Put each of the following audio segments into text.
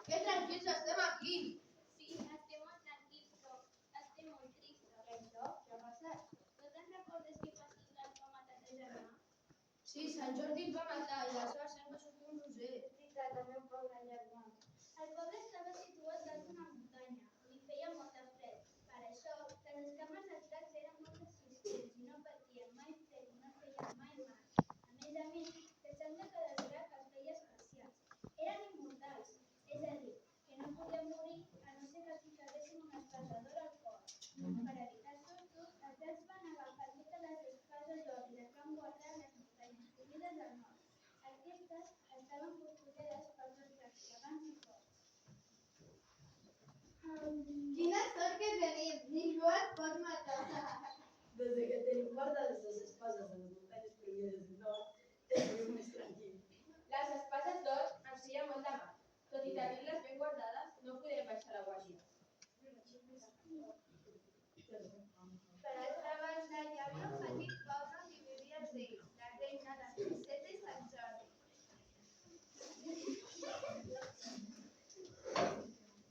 Que tranquils estem aquí. Sí, estem molt tranquils, però estem molt tristos. Per això, què ha passat? No te'n recordes que fa 5 anys va matar ta germà? Sí, Sant Jordi el va matar i la seva sang va sortir un roser. Veritat, el meu pobre germà. El poble estava situat dalt d'una muntanya, on hi feia molt de fred. Per això, les escames dels dracs eren molt resistents i no patien mai fred i no feien mai mal. A més, el sang de cada drac els feia especials. Eren immortals, és a dir, que no podien morir a no ser que els clavessin una espasa al cor. Per evitar sustos, els dracs van agafar totes les espases d'or i les van guardar a les muntanyes humides del nord. Aquestes estaven custodiades pels dos dracs gegants i forts. Quina sort que tenim! Ningú et pot matar. Desde que tenim guardades les espases a les muntanyes prohibides del nord, estem més tranquils. Les espases d'or ens feien molt de mal. Tot i tenir-les ben guardades, no podem baixar la guàrdia. Per altra banda, hi havia un petit poble on hi vivia el rei, la reina, la princesa i Sant Jordi.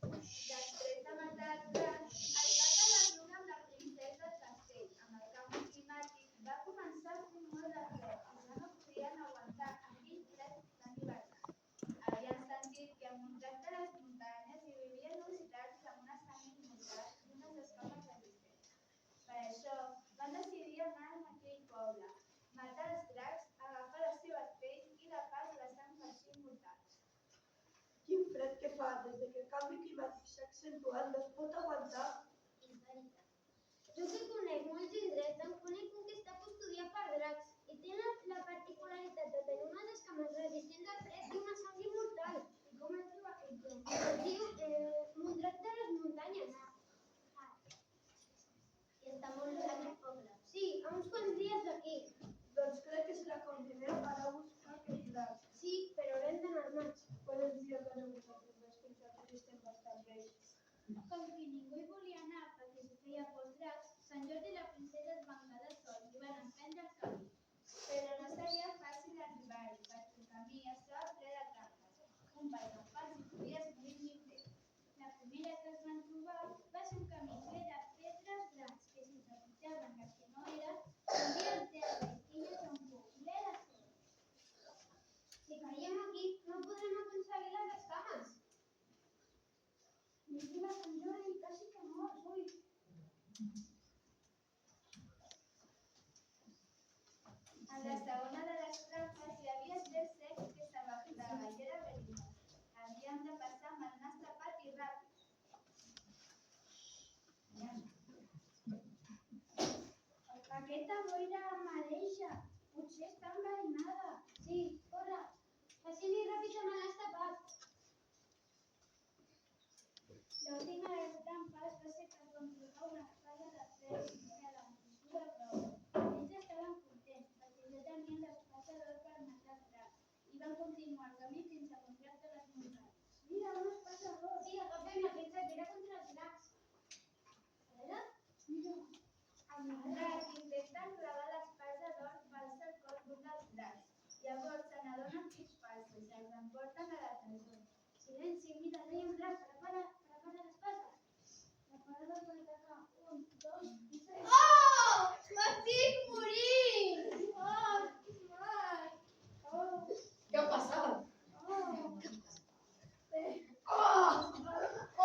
Després de matar el drac, el gat de la lluna amb la princesa al castell, amb el canvi climàtic, va començar a fer molt de fred i ja no podien aguantar aquell fred tan hivernal. Havien sentit que en un drac de les muntanyes hi vivien uns dracs amb una sang immortal i unes escames resistents. Per això, van decidir anar a aquell poble, matar els dracs, agafar les seves pells i tapar la sang per ser immortals. Quin fred que fa, des que el canvi climàtic s'ha accentuat, no es pot aguantar. És veritat. Jo que conec molts indrets, en conec un que està custodiat per dracs i té la particularitat de tenir unes escames resistents al fred i una sang immortal. I com es diu aquell lloc? Es diu Montrat de les Muntanyes. I està molt lluny del poble. Sí, a uns quants dies d'aquí. Doncs crec que serà com primer anar a buscar aquell drac. Sí, però haurem d'anar armats. Quan ens dia que aneu vosaltres dos, que nosaltres estem bastant vells. Com que ningú hi volia anar perquè s'hi feia pels dracs, Sant Jordi i la princesa es van quedar sols i van emprendre el camí. Però no seria fàcil arribar-hi, perquè el camí estava ple de trampes. Un pas en pas i podies morir lliure. La primera que es van trobar va ser un camí ple de pedres grans que si trepitjaven les que no eren, caurien terra i quilles en por, ple de sol. Si caiem aquí, no podrem aconseguir les escames. Mira, Sant Jordi, quasi que mors, ui. En la segona de les trampes hi havia tres cecs que s'abastava i era verinós. Havíem de passar amb el nas tapat i ràpid. Aquesta boira mareja. Potser està enverinada. Sí, corre. Passi-li ràpid amb el nas tapat. L'última de les trampes va ser que es van trobar una espasa de ferro i era la mesura prou. Ells estaven contents perquè ja tenien l'espasa d'or per matar els dracs i van continuar el camí fins a Montrat de les Muntanyes. Mira, una espasa d'or! Sí, agafem aquesta que era contra els dracs. A veure? Mira. El drac intenta clavar l'espasa d'or falsa al cor d'un dels dracs. Llavors se n'adonen que és falsa i se'ls emporten a la presó. Silenci, mira, no hi ha un drac. Prepara l'espasa. Preparada per atacar. 1, 2 i 3. Oh! M'estic morint! Oh, quin mal! Oh, Què ha passat? oh.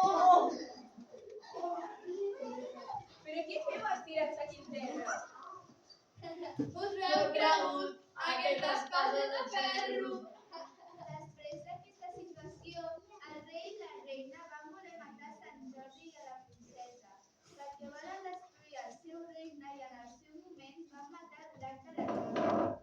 Oh! Però què feu estirats aquí en terra? Us ho heu cregut, aquesta espasa de ferro! Després d'aquesta situació, el rei i la reina van voler matar Sant Jordi i a la princesa, perquè volen destruir el seu regne i en el seu moment van matar el drac de la lluna.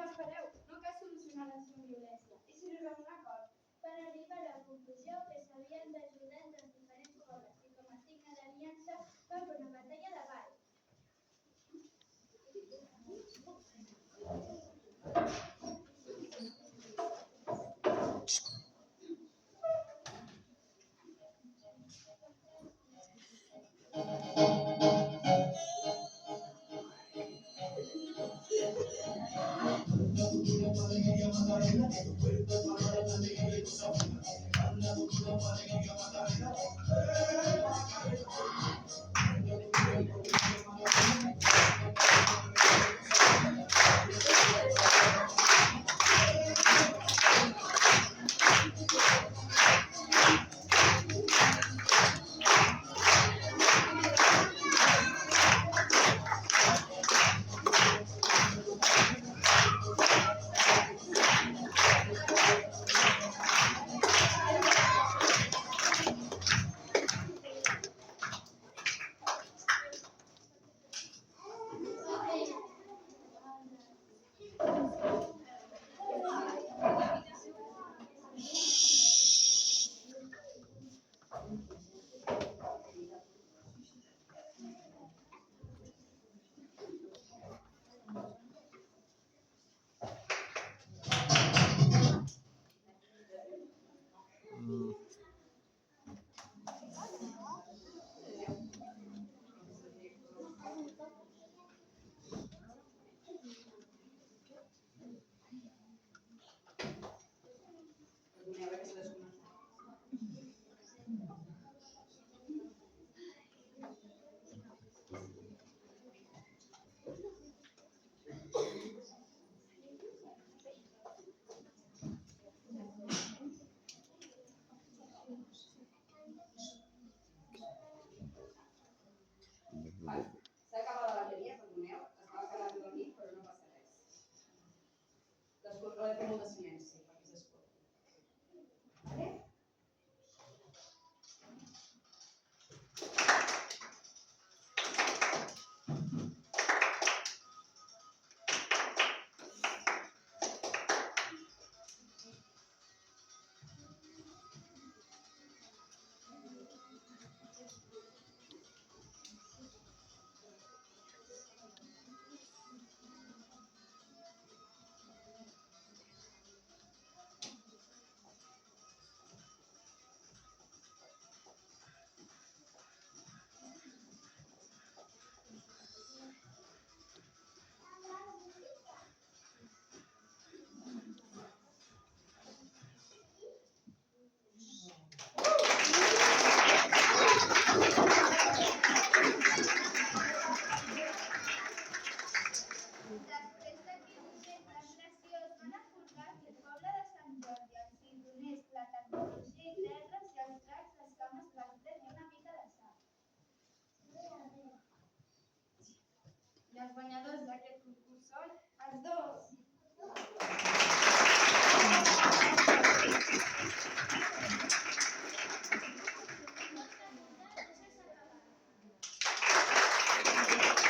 Espereu. No cal solucionar-les amb violència. I si arribem a un acord? Van arribar a la conclusió que s'havien d'ajudar entre els diferents pobles i com a signe d'aliança van fer una batalla de ball. María, María, S'ha acabat la bateria, perdoneu. Estava acabant de dormir, però no passa res. L'escoltaré per molt de silenci, perquè s'escolti. Vale? Després d'aquest fet tan graciós, van acordar que el poble de Sant Jordi els hi donés la tecnologia i terres i als dracs les cames blaves i una mica de sal. I els guanyadors d'aquest concurs són els dos. Això s'ha acabat.